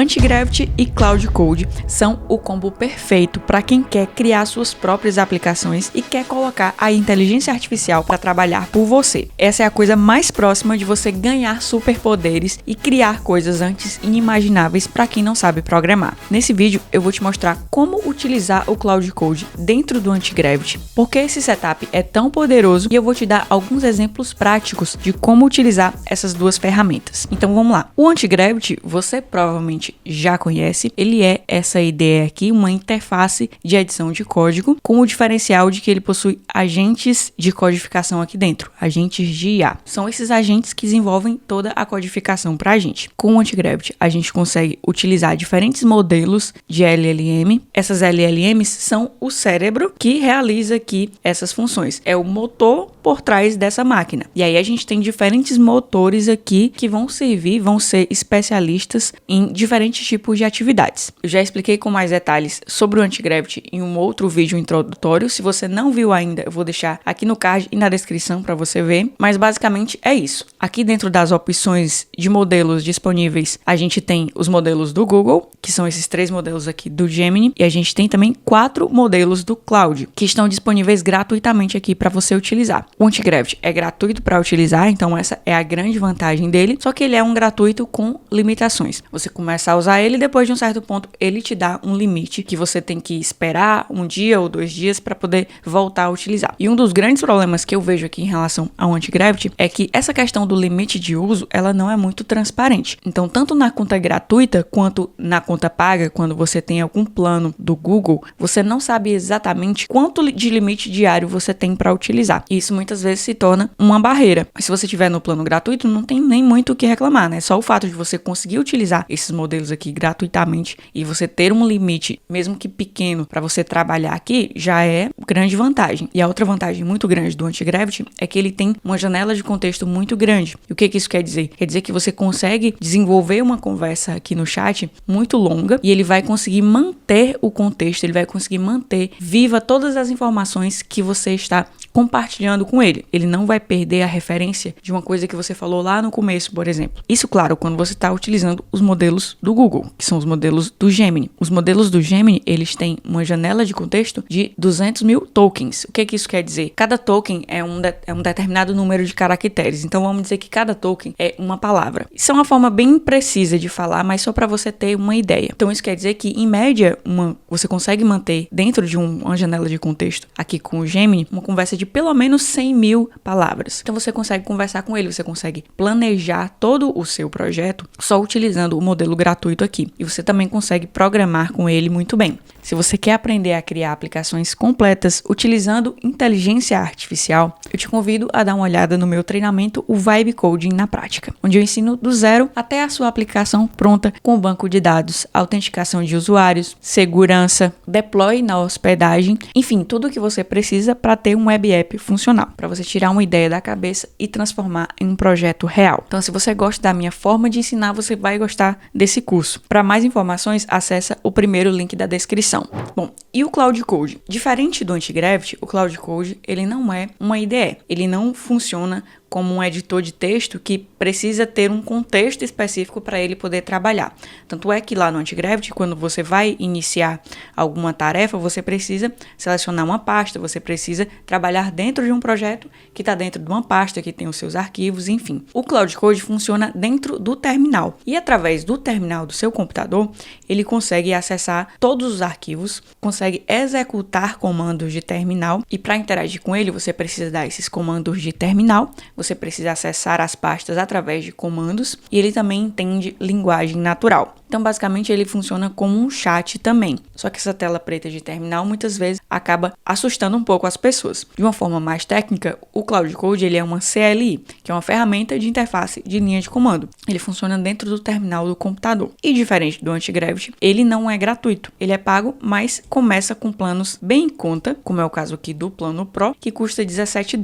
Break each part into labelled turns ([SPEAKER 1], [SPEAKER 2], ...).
[SPEAKER 1] Antigravity e Cloud Code são o combo perfeito para quem quer criar suas próprias aplicações e quer colocar a inteligência artificial para trabalhar por você. Essa é a coisa mais próxima de você ganhar superpoderes e criar coisas antes inimagináveis para quem não sabe programar. Nesse vídeo eu vou te mostrar como utilizar o Cloud Code dentro do Antigravity, porque esse setup é tão poderoso, e eu vou te dar alguns exemplos práticos de como utilizar essas duas ferramentas. Então vamos lá. O Antigravity você provavelmente já conhece. Ele é essa ideia aqui, uma interface de edição de código, com o diferencial de que ele possui agentes de codificação aqui dentro, agentes de IA. São esses agentes que desenvolvem toda a codificação para a gente. Com o Antigravity, a gente consegue utilizar diferentes modelos de LLM. Essas LLMs são o cérebro que realiza aqui essas funções. É o motor por trás dessa máquina. E aí a gente tem diferentes motores aqui que vão ser especialistas em diferentes tipos de atividades. Eu já expliquei com mais detalhes sobre o Antigravity em um outro vídeo introdutório. Se você não viu ainda, eu vou deixar aqui no card e na descrição para você ver. Mas basicamente é isso. Aqui dentro das opções de modelos disponíveis, a gente tem os modelos do Google, que são esses 3 modelos aqui do Gemini, e a gente tem também 4 modelos do Cloud, que estão disponíveis gratuitamente aqui para você utilizar. O Antigravity é gratuito para utilizar, então essa é a grande vantagem dele, só que ele é um gratuito com limitações. Você começa a usar ele, depois de um certo ponto ele te dá um limite que você tem que esperar um dia ou 2 dias para poder voltar a utilizar. E um dos grandes problemas que eu vejo aqui em relação ao Antigravity é que essa questão do limite de uso, ela não é muito transparente. Então, tanto na conta gratuita quanto na conta paga, quando você tem algum plano do Google, você não sabe exatamente quanto de limite diário você tem para utilizar. E isso muitas vezes se torna uma barreira. Mas se você tiver no plano gratuito, não tem nem muito o que reclamar, né? Só o fato de você conseguir utilizar esses modelos aqui gratuitamente e você ter um limite, mesmo que pequeno, para você trabalhar aqui, já é grande vantagem. E a outra vantagem muito grande do Antigravity é que ele tem uma janela de contexto muito grande. E o que isso quer dizer? Quer dizer que você consegue desenvolver uma conversa aqui no chat muito longa e ele vai conseguir manter o contexto, ele vai conseguir manter viva todas as informações que você está compartilhando com ele. Ele não vai perder a referência de uma coisa que você falou lá no começo, por exemplo. Isso, claro, quando você está utilizando os modelos do Google, que são os modelos do Gemini. Os modelos do Gemini, eles têm uma janela de contexto de 200 mil tokens. O que isso quer dizer? Cada token é um determinado número de caracteres. Então, vamos dizer que cada token é uma palavra. Isso é uma forma bem precisa de falar, mas só para você ter uma ideia. Então, isso quer dizer que, em média, você consegue manter dentro de uma janela de contexto aqui com o Gemini, uma conversa de pelo menos 100 mil palavras. Então você consegue conversar com ele, você consegue planejar todo o seu projeto só utilizando o modelo gratuito aqui. E você também consegue programar com ele muito bem. Se você quer aprender a criar aplicações completas utilizando inteligência artificial, eu te convido a dar uma olhada no meu treinamento, o Vibe Coding na prática, onde eu ensino do zero até a sua aplicação pronta com banco de dados, autenticação de usuários, segurança, deploy na hospedagem, enfim, tudo o que você precisa para ter um web app funcional, para você tirar uma ideia da cabeça e transformar em um projeto real. Então, se você gosta da minha forma de ensinar, você vai gostar desse curso. Para mais informações, acessa o primeiro link da descrição. Bom, e o Cloud Code? Diferente do Antigravity, o Cloud Code, ele não é uma IDE. Ele não funciona como um editor de texto que precisa ter um contexto específico para ele poder trabalhar. Tanto é que lá no Antigravity, quando você vai iniciar alguma tarefa, você precisa selecionar uma pasta, você precisa trabalhar dentro de um projeto que está dentro de uma pasta, que tem os seus arquivos, enfim. O Cloud Code funciona dentro do terminal. E através do terminal do seu computador, ele consegue acessar todos os arquivos, consegue executar comandos de terminal, e para interagir com ele, você precisa dar esses comandos de terminal. Você precisa acessar as pastas através de comandos e ele também entende linguagem natural. Então, basicamente, ele funciona como um chat também. Só que essa tela preta de terminal, muitas vezes, acaba assustando um pouco as pessoas. De uma forma mais técnica, o Cloud Code ele é uma CLI, que é uma ferramenta de interface de linha de comando. Ele funciona dentro do terminal do computador. E diferente do Antigravity, ele não é gratuito. Ele é pago, mas começa com planos bem em conta, como é o caso aqui do plano Pro, que custa $17.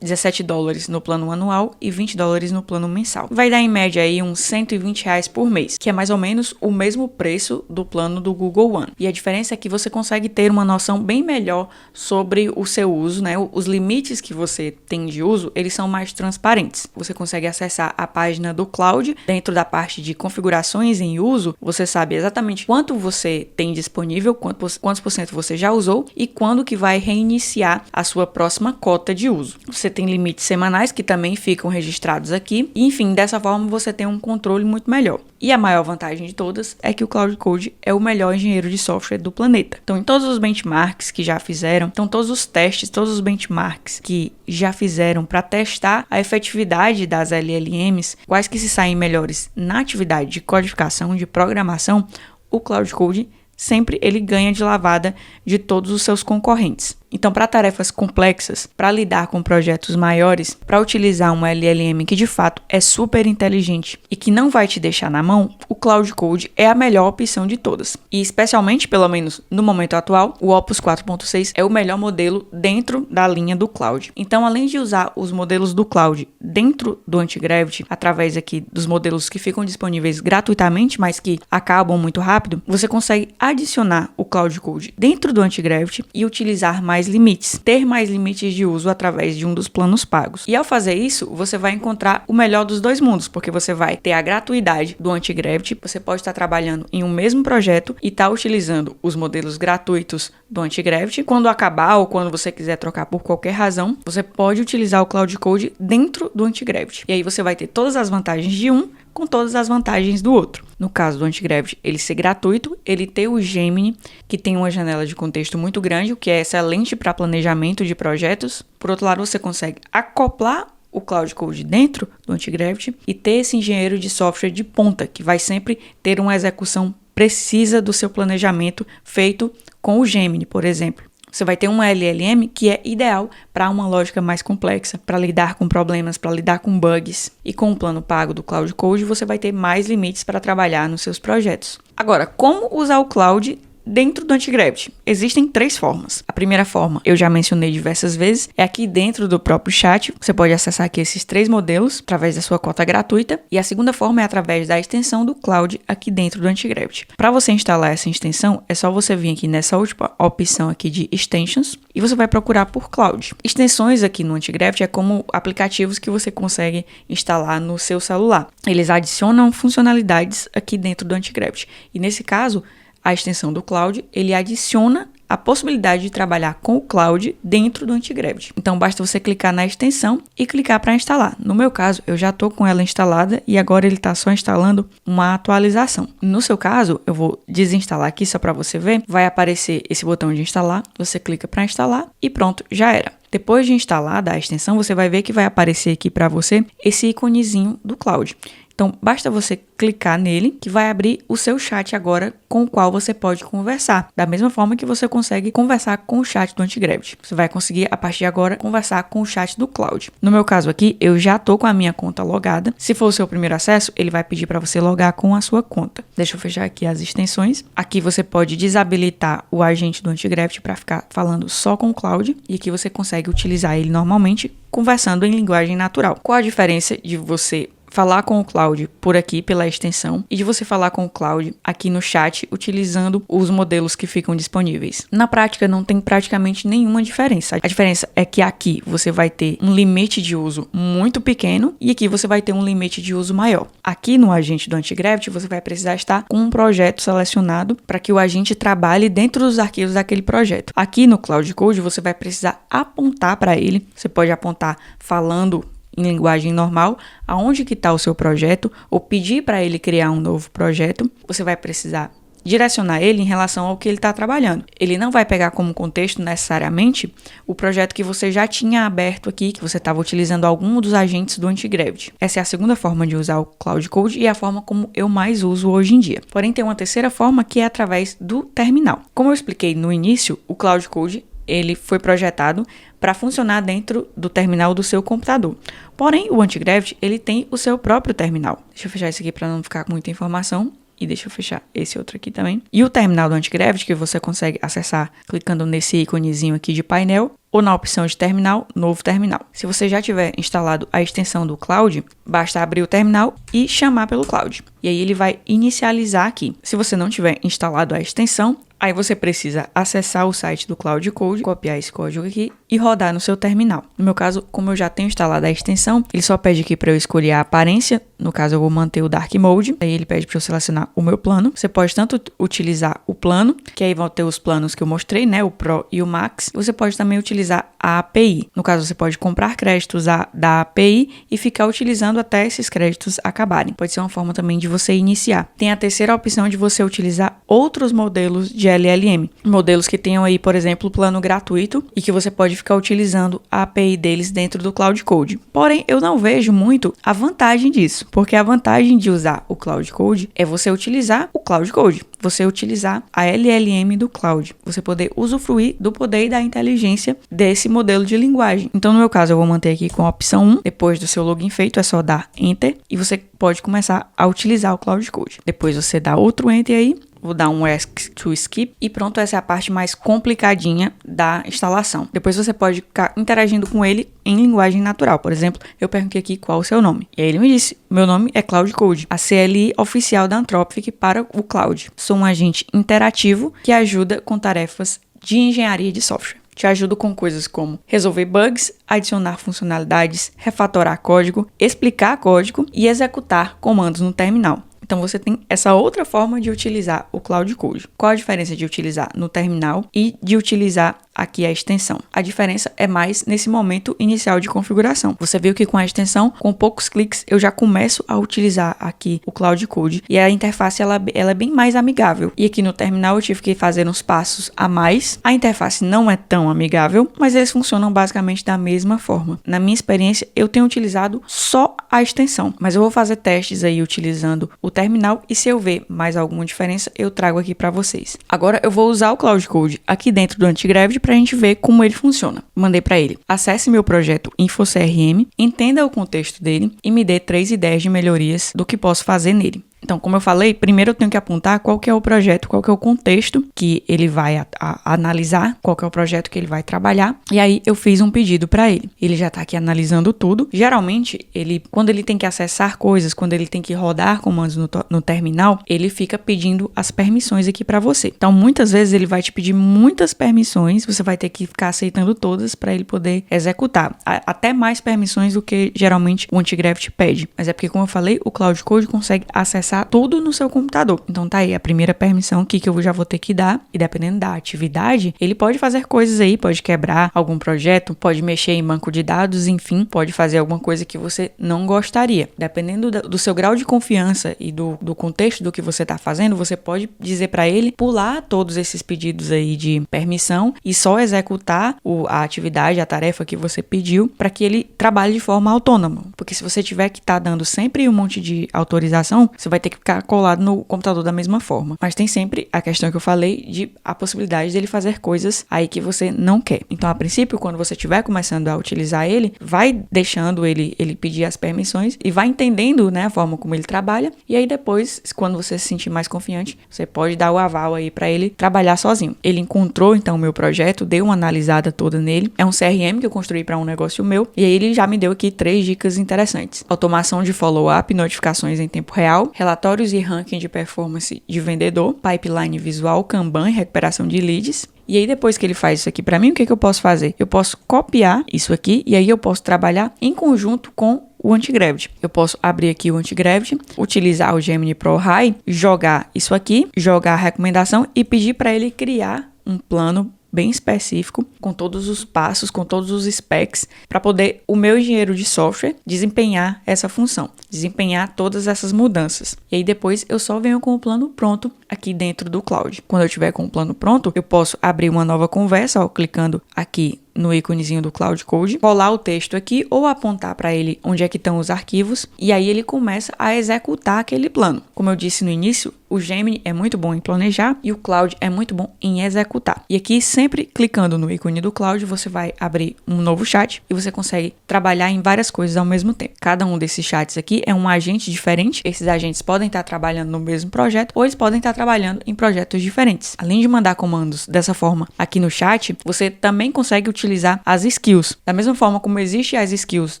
[SPEAKER 1] $17 no plano anual e $20 no plano mensal. Vai dar em média aí uns R$120 por mês, que é mais ou menos menos o mesmo preço do plano do Google One. E a diferença é que você consegue ter uma noção bem melhor sobre o seu uso, né? Os limites que você tem de uso, eles são mais transparentes. Você consegue acessar a página do cloud. Dentro da parte de configurações em uso, você sabe exatamente quanto você tem disponível, quantos por cento você já usou e quando que vai reiniciar a sua próxima cota de uso. Você tem limites semanais que também ficam registrados aqui. E, enfim, dessa forma você tem um controle muito melhor. E a maior vantagem de todas é que o Cloud Code é o melhor engenheiro de software do planeta. Então, em todos os benchmarks que já fizeram, então todos os testes, todos os benchmarks que já fizeram para testar a efetividade das LLMs, quais que se saem melhores na atividade de codificação, de programação, o Cloud Code sempre ele ganha de lavada de todos os seus concorrentes. Então, para tarefas complexas, para lidar com projetos maiores, para utilizar um LLM que de fato é super inteligente e que não vai te deixar na mão, o Cloud Code é a melhor opção de todas. E especialmente, pelo menos no momento atual, o Opus 4.6 é o melhor modelo dentro da linha do Cloud. Então, além de usar os modelos do Cloud dentro do Antigravity, através aqui dos modelos que ficam disponíveis gratuitamente, mas que acabam muito rápido, você consegue adicionar o Cloud Code dentro do Antigravity e utilizar mais limites, ter mais limites de uso através de um dos planos pagos. E ao fazer isso, você vai encontrar o melhor dos dois mundos, porque você vai ter a gratuidade do Antigravity, você pode estar trabalhando em um mesmo projeto e estar utilizando os modelos gratuitos do Antigravity. Quando acabar ou quando você quiser trocar por qualquer razão, você pode utilizar o Cloud Code dentro do Antigravity. E aí você vai ter todas as vantagens de um com todas as vantagens do outro. No caso do Antigravity, ele ser gratuito, ele ter o Gemini, que tem uma janela de contexto muito grande, o que é excelente para planejamento de projetos. Por outro lado, você consegue acoplar o Cloud Code dentro do Antigravity e ter esse engenheiro de software de ponta, que vai sempre ter uma execução precisa do seu planejamento feito com o Gemini, por exemplo. Você vai ter um LLM que é ideal para uma lógica mais complexa, para lidar com problemas, para lidar com bugs. E com o plano pago do Cloud Code, você vai ter mais limites para trabalhar nos seus projetos. Agora, como usar o Cloud dentro do Antigravity? Existem 3 formas. A primeira forma, eu já mencionei diversas vezes, é aqui dentro do próprio chat. Você pode acessar aqui esses 3 modelos através da sua cota gratuita. E a segunda forma é através da extensão do Cloud aqui dentro do Antigravity. Para você instalar essa extensão, é só você vir aqui nessa última opção aqui de Extensions e você vai procurar por Cloud. Extensões aqui no Antigravity é como aplicativos que você consegue instalar no seu celular. Eles adicionam funcionalidades aqui dentro do Antigravity. E nesse caso, a extensão do Cloud, ele adiciona a possibilidade de trabalhar com o Cloud dentro do Antigravity. Então, basta você clicar na extensão e clicar para instalar. No meu caso, eu já estou com ela instalada e agora ele está só instalando uma atualização. No seu caso, eu vou desinstalar aqui só para você ver. Vai aparecer esse botão de instalar, você clica para instalar e pronto, já era. Depois de instalada a extensão, você vai ver que vai aparecer aqui para você esse íconezinho do Cloud. Então, basta você clicar nele, que vai abrir o seu chat agora com o qual você pode conversar. Da mesma forma que você consegue conversar com o chat do Antigravity. Você vai conseguir, a partir de agora, conversar com o chat do Cloud. No meu caso aqui, eu já estou com a minha conta logada. Se for o seu primeiro acesso, ele vai pedir para você logar com a sua conta. Deixa eu fechar aqui as extensões. Aqui você pode desabilitar o agente do Antigravity para ficar falando só com o Cloud. E aqui você consegue utilizar ele normalmente, conversando em linguagem natural. Qual a diferença de você falar com o Cloud por aqui, pela extensão, e de você falar com o Cloud aqui no chat, utilizando os modelos que ficam disponíveis? Na prática, não tem praticamente nenhuma diferença. A diferença é que aqui você vai ter um limite de uso muito pequeno e aqui você vai ter um limite de uso maior. Aqui no agente do Antigravity, você vai precisar estar com um projeto selecionado para que o agente trabalhe dentro dos arquivos daquele projeto. Aqui no Cloud Code, você vai precisar apontar para ele. Você pode apontar falando em linguagem normal, aonde que está o seu projeto, ou pedir para ele criar um novo projeto. Você vai precisar direcionar ele em relação ao que ele está trabalhando. Ele não vai pegar como contexto necessariamente o projeto que você já tinha aberto aqui, que você estava utilizando algum dos agentes do Antigravity. Essa é a segunda forma de usar o Cloud Code e é a forma como eu mais uso hoje em dia. Porém, tem uma terceira forma que é através do terminal. Como eu expliquei no início, o Cloud Code ele foi projetado para funcionar dentro do terminal do seu computador. Porém, o Antigravity, ele tem o seu próprio terminal. Deixa eu fechar isso aqui para não ficar com muita informação. E deixa eu fechar esse outro aqui também. E o terminal do Antigravity, que você consegue acessar clicando nesse íconezinho aqui de painel, ou na opção de terminal, novo terminal. Se você já tiver instalado a extensão do Cloud, basta abrir o terminal e chamar pelo Cloud. E aí ele vai inicializar aqui. Se você não tiver instalado a extensão, aí você precisa acessar o site do Cloud Code, copiar esse código aqui e rodar no seu terminal. No meu caso, como eu já tenho instalado a extensão, ele só pede aqui para eu escolher a aparência. No caso, eu vou manter o Dark Mode. Aí ele pede para eu selecionar o meu plano. Você pode tanto utilizar o plano, que aí vão ter os planos que eu mostrei, né? O Pro e o Max. Você pode também utilizar a API. No caso, você pode comprar créditos da API e ficar utilizando até esses créditos acabarem. Pode ser uma forma também de você iniciar. Tem a terceira opção de você utilizar outros modelos de LLM. Modelos que tenham aí, por exemplo, plano gratuito e que você pode ficar utilizando a API deles dentro do Cloud Code. Porém, eu não vejo muito a vantagem disso, porque a vantagem de usar o Cloud Code é você utilizar o Cloud Code, você utilizar a LLM do Cloud, você poder usufruir do poder e da inteligência desse modelo de linguagem. Então, no meu caso, eu vou manter aqui com a opção 1, depois do seu login feito, é só dar Enter e você pode começar a utilizar o Cloud Code. Depois você dá outro Enter aí, vou dar um Ask to Skip e pronto, essa é a parte mais complicadinha da instalação. Depois você pode ficar interagindo com ele em linguagem natural. Por exemplo, eu perguntei aqui qual o seu nome. E aí ele me disse, meu nome é Cloud Code, a CLI oficial da Anthropic para o Cloud. Sou um agente interativo que ajuda com tarefas de engenharia de software. Te ajudo com coisas como resolver bugs, adicionar funcionalidades, refatorar código, explicar código e executar comandos no terminal. Então, você tem essa outra forma de utilizar o Cloud Code. Qual a diferença de utilizar no terminal e de utilizar aqui a extensão? A diferença é mais nesse momento inicial de configuração. Você viu que com a extensão, com poucos cliques, eu já começo a utilizar aqui o Cloud Code e a interface ela é bem mais amigável. E aqui no terminal eu tive que fazer uns passos a mais. A interface não é tão amigável, mas eles funcionam basicamente da mesma forma. Na minha experiência, eu tenho utilizado só a extensão, mas eu vou fazer testes aí utilizando o terminal e se eu ver mais alguma diferença, eu trago aqui para vocês. Agora eu vou usar o Cloud Code aqui dentro do Antigravity para a gente ver como ele funciona. Mandei para ele: acesse meu projeto InfoCRM, entenda o contexto dele e me dê 3 ideias de melhorias do que posso fazer nele. Então, como eu falei, primeiro eu tenho que apontar qual que é o projeto, qual que é o contexto que ele vai analisar, qual que é o projeto que ele vai trabalhar. E aí eu fiz um pedido para ele. Ele já está aqui analisando tudo. Geralmente, quando ele tem que acessar coisas, quando ele tem que rodar comandos no terminal, ele fica pedindo as permissões aqui para você. Então, muitas vezes ele vai te pedir muitas permissões, você vai ter que ficar aceitando todas para ele poder executar. Até mais permissões do que geralmente o Antigravity pede. Mas é porque, como eu falei, o Cloud Code consegue acessar tudo no seu computador. Então tá aí a primeira permissão aqui que eu já vou ter que dar. E dependendo da atividade, ele pode fazer coisas aí, pode quebrar algum projeto, pode mexer em banco de dados, enfim, pode fazer alguma coisa que você não gostaria. Dependendo do seu grau de confiança e do contexto do que você tá fazendo, você pode dizer para ele pular todos esses pedidos aí de permissão e só executar a atividade, a tarefa que você pediu para que ele trabalhe de forma autônoma. Porque se você tiver que estar dando sempre um monte de autorização, você vai ter que ficar colado no computador da mesma forma. Mas tem sempre a questão que eu falei de a possibilidade dele fazer coisas aí que você não quer. Então, a princípio, quando você estiver começando a utilizar ele, vai deixando ele pedir as permissões e vai entendendo, né, a forma como ele trabalha. E aí depois, quando você se sentir mais confiante, você pode dar o aval aí para ele trabalhar sozinho. Ele encontrou, então, o meu projeto, deu uma analisada toda nele. É um CRM que eu construí para um negócio meu. E aí ele já me deu aqui 3 dicas interessantes. Automação de follow-up, notificações em tempo real, relatórios e ranking de performance de vendedor, pipeline visual, Kanban, recuperação de leads. E aí depois que ele faz isso aqui para mim, o que eu posso fazer? Eu posso copiar isso aqui e aí eu posso trabalhar em conjunto com o Antigravity. Eu posso abrir aqui o Antigravity, utilizar o Gemini Pro High, jogar isso aqui, jogar a recomendação e pedir para ele criar um plano bem específico, com todos os passos, com todos os specs, para poder o meu engenheiro de software desempenhar essa função, desempenhar todas essas mudanças. E aí depois eu só venho com o plano pronto aqui dentro do Cloud. Quando eu tiver com o plano pronto, eu posso abrir uma nova conversa, clicando aqui no íconezinho do Cloud Code, colar o texto aqui ou apontar para ele onde é que estão os arquivos e aí ele começa a executar aquele plano. Como eu disse no início, O Gemini é muito bom em planejar e o Claude é muito bom em executar. E aqui, sempre clicando no ícone do Claude, você vai abrir um novo chat e você consegue trabalhar em várias coisas ao mesmo tempo. Cada um desses chats aqui é um agente diferente. Esses agentes podem estar trabalhando no mesmo projeto ou eles podem estar trabalhando em projetos diferentes. Além de mandar comandos dessa forma aqui no chat, você também consegue utilizar as skills. Da mesma forma como existe as skills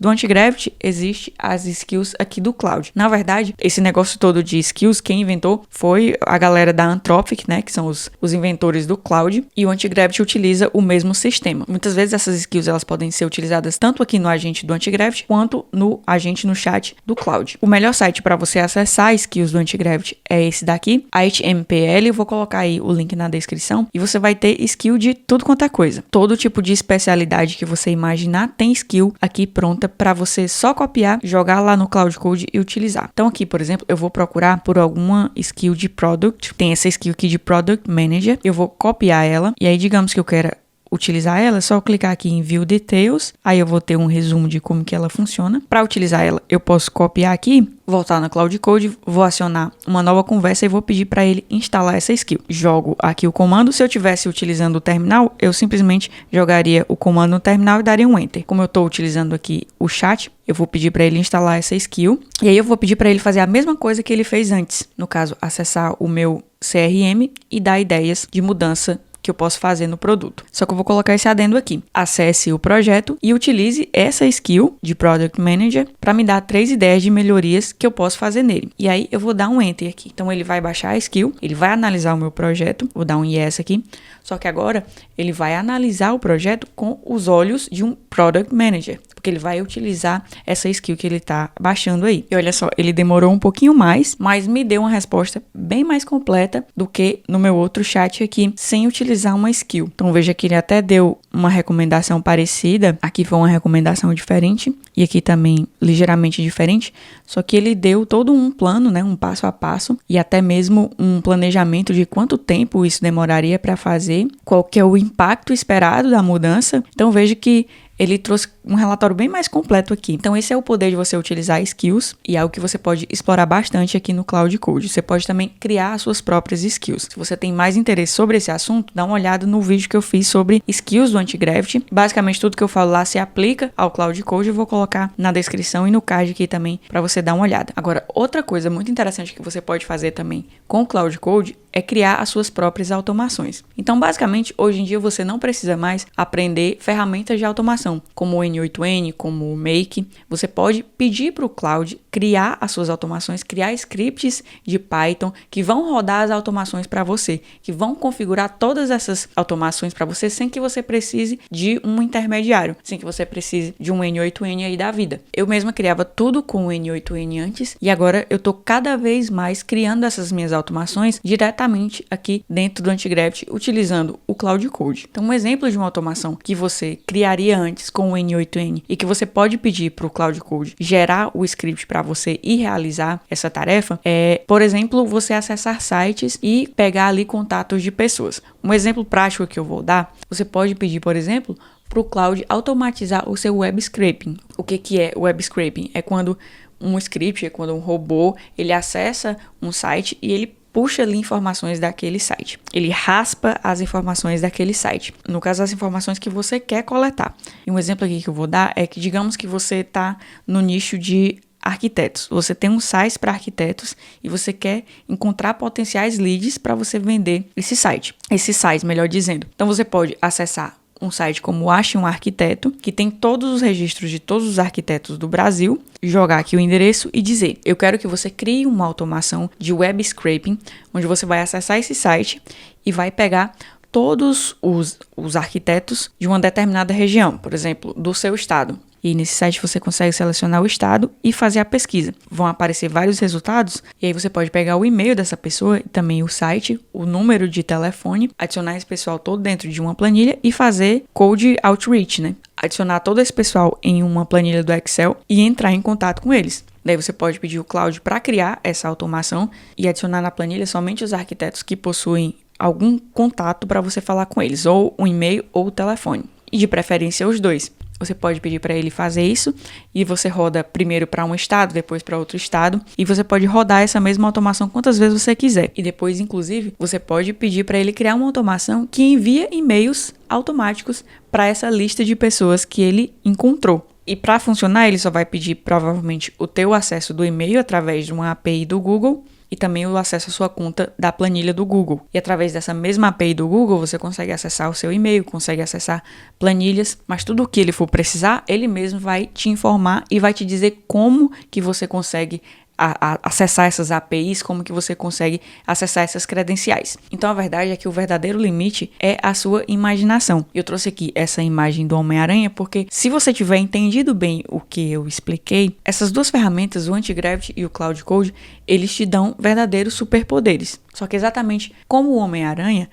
[SPEAKER 1] do Antigravity, existe as skills aqui do Claude. Na verdade, esse negócio todo de skills, quem inventou foi a galera da Anthropic, né, que são os inventores do Claude, e o Antigravity utiliza o mesmo sistema. Muitas vezes essas skills elas podem ser utilizadas tanto aqui no agente do Antigravity quanto no agente no chat do Claude. O melhor site para você acessar skills do Antigravity é esse daqui, a HMPL. Eu vou colocar aí o link na descrição e você vai ter skill de tudo quanto é coisa. Todo tipo de especialidade que você imaginar tem skill aqui pronta para você só copiar, jogar lá no Cloud Code e utilizar. Então aqui, por exemplo, eu vou procurar por alguma skill de Product. Tem essa skill aqui de Product Manager. Eu vou copiar ela e aí digamos que eu quero utilizar ela, é só clicar aqui em View Details, aí eu vou ter um resumo de como que ela funciona. Para utilizar ela, eu posso copiar aqui, voltar no Cloud Code, vou acionar uma nova conversa e vou pedir para ele instalar essa skill. Jogo aqui o comando. Se eu estivesse utilizando o terminal, eu simplesmente jogaria o comando no terminal e daria um Enter. Como eu estou utilizando aqui o chat, eu vou pedir para ele instalar essa skill e aí eu vou pedir para ele fazer a mesma coisa que ele fez antes. No caso, acessar o meu CRM e dar ideias de mudança que eu posso fazer no produto. Só que eu vou colocar esse adendo aqui. Acesse o projeto e utilize essa skill de Product Manager para me dar 3 ideias de melhorias que eu posso fazer nele. E aí eu vou dar um Enter aqui. Então ele vai baixar a skill, ele vai analisar o meu projeto, vou dar um Yes aqui. Só que agora ele vai analisar o projeto com os olhos de um Product Manager, porque ele vai utilizar essa skill que ele está baixando aí. E olha só, ele demorou um pouquinho mais, mas me deu uma resposta bem mais completa do que no meu outro chat aqui, sem utilizar uma skill. Então veja que ele até deu uma recomendação parecida, aqui foi uma recomendação diferente, e aqui também ligeiramente diferente, só que ele deu todo um plano, né, um passo a passo, e até mesmo um planejamento de quanto tempo isso demoraria para fazer, qual que é o impacto esperado da mudança. Então veja que ele trouxe um relatório bem mais completo aqui. Então esse é o poder de você utilizar skills e é algo que você pode explorar bastante aqui no Cloud Code. Você pode também criar as suas próprias skills. Se você tem mais interesse sobre esse assunto, dá uma olhada no vídeo que eu fiz sobre skills do Antigravity. Basicamente tudo que eu falo lá se aplica ao Cloud Code. Eu vou colocar na descrição e no card aqui também para você dar uma olhada. Agora, outra coisa muito interessante que você pode fazer também com o Cloud Code é criar as suas próprias automações. Então, basicamente, hoje em dia você não precisa mais aprender ferramentas de automação, como o N8N, como o Make. Você pode pedir para o Cloud criar as suas automações, criar scripts de Python que vão rodar as automações para você, que vão configurar todas essas automações para você sem que você precise de um intermediário, sem que você precise de um N8N aí da vida. Eu mesma criava tudo com o N8N antes e agora eu tô cada vez mais criando essas minhas automações diretamente aqui dentro do Antigravity, utilizando o Cloud Code. Então, um exemplo de uma automação que você criaria antes com o N8N e que você pode pedir para o Cloud Code gerar o script para você e realizar essa tarefa é, por exemplo, você acessar sites e pegar ali contatos de pessoas. Um exemplo prático que eu vou dar, você pode pedir, por exemplo, para o Cloud automatizar o seu web scraping. O que é web scraping? É quando um script, é quando um robô, ele acessa um site e ele puxa ali informações daquele site. Ele raspa as informações daquele site. No caso, as informações que você quer coletar. E um exemplo aqui que eu vou dar é que, digamos que você está no nicho de arquitetos. Você tem um site para arquitetos e você quer encontrar potenciais leads para você vender esse site. Esses sites, melhor dizendo. Então, você pode acessar um site como Ache um Arquiteto, que tem todos os registros de todos os arquitetos do Brasil, jogar aqui o endereço e dizer, eu quero que você crie uma automação de web scraping, onde você vai acessar esse site e vai pegar todos os arquitetos de uma determinada região, por exemplo, do seu estado. E nesse site você consegue selecionar o estado e fazer a pesquisa. Vão aparecer vários resultados e aí você pode pegar o e-mail dessa pessoa e também o site, o número de telefone, adicionar esse pessoal todo dentro de uma planilha e fazer cold outreach, né? Adicionar todo esse pessoal em uma planilha do Excel e entrar em contato com eles. Daí você pode pedir o Cloud para criar essa automação e adicionar na planilha somente os arquitetos que possuem algum contato para você falar com eles, ou um e-mail ou o telefone. E de preferência os dois. você pode pedir para ele fazer isso e você roda primeiro para um estado, depois para outro estado, e você pode rodar essa mesma automação quantas vezes você quiser. E depois, inclusive, você pode pedir para ele criar uma automação que envia e-mails automáticos para essa lista de pessoas que ele encontrou. E para funcionar, ele só vai pedir provavelmente o teu acesso do e-mail através de uma API do Google e também o acesso à sua conta da planilha do Google. E através dessa mesma API do Google, você consegue acessar o seu e-mail, consegue acessar planilhas, mas tudo o que ele for precisar, ele mesmo vai te informar e vai te dizer como que você consegue acessar essas APIs, como que você consegue acessar essas credenciais. Então a verdade é que o verdadeiro limite é a sua imaginação. Eu trouxe aqui essa imagem do Homem-Aranha porque se você tiver entendido bem o que eu expliquei, essas duas ferramentas, o Antigravity e o Cloud Code, eles te dão verdadeiros superpoderes. Só que exatamente como o Homem-Aranha,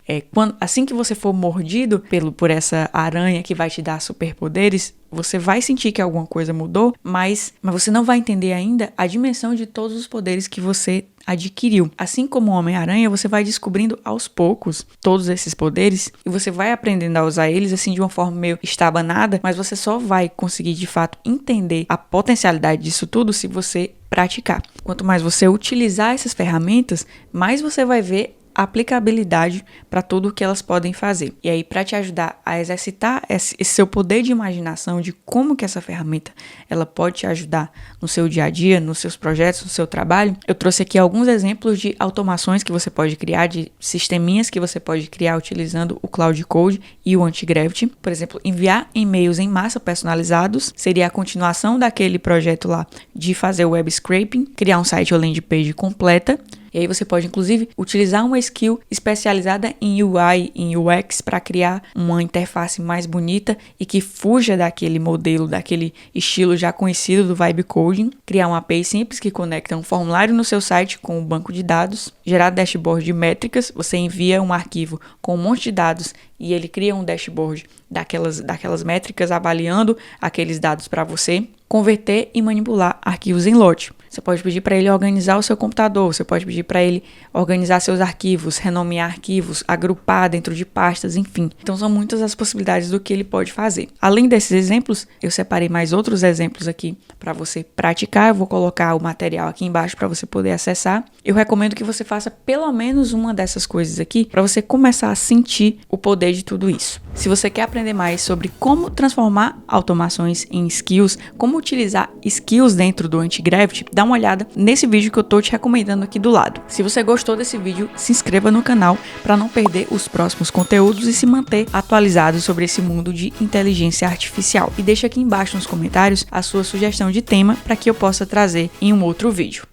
[SPEAKER 1] assim que você for mordido por essa aranha que vai te dar superpoderes, você vai sentir que alguma coisa mudou, mas você não vai entender ainda a dimensão de todos os poderes que você adquiriu. Assim como o Homem-Aranha, você vai descobrindo aos poucos todos esses poderes e você vai aprendendo a usar eles assim de uma forma meio estabanada, mas você só vai conseguir de fato entender a potencialidade disso tudo se você praticar. Quanto mais você utilizar essas ferramentas, mais você vai ver aplicabilidade para tudo o que elas podem fazer. E aí, para te ajudar a exercitar esse seu poder de imaginação de como que essa ferramenta ela pode te ajudar no seu dia a dia, nos seus projetos, no seu trabalho, eu trouxe aqui alguns exemplos de automações que você pode criar, de sisteminhas que você pode criar utilizando o Cloud Code e o Antigravity. Por exemplo, enviar e-mails em massa personalizados seria a continuação daquele projeto lá de fazer o web scraping, criar um site ou landing page completa. E aí você pode, inclusive, utilizar uma skill especializada em UI, em UX, para criar uma interface mais bonita e que fuja daquele modelo, daquele estilo já conhecido do Vibe Coding. Criar uma API simples que conecta um formulário no seu site com um banco de dados. Gerar dashboard de métricas. Você envia um arquivo com um monte de dados e ele cria um dashboard daquelas métricas avaliando aqueles dados para você. Converter e manipular arquivos em lote. Você pode pedir para ele organizar o seu computador, você pode pedir para ele organizar seus arquivos, renomear arquivos, agrupar dentro de pastas, enfim. Então são muitas as possibilidades do que ele pode fazer. Além desses exemplos, eu separei mais outros exemplos aqui para você praticar. Eu vou colocar o material aqui embaixo para você poder acessar. Eu recomendo que você faça pelo menos uma dessas coisas aqui para você começar a sentir o poder de tudo isso. Se você quer aprender mais sobre como transformar automações em skills, como utilizar skills dentro do Antigravity, dá uma olhada nesse vídeo que eu tô te recomendando aqui do lado. Se você gostou desse vídeo, se inscreva no canal para não perder os próximos conteúdos e se manter atualizado sobre esse mundo de inteligência artificial. E deixa aqui embaixo nos comentários a sua sugestão de tema para que eu possa trazer em um outro vídeo.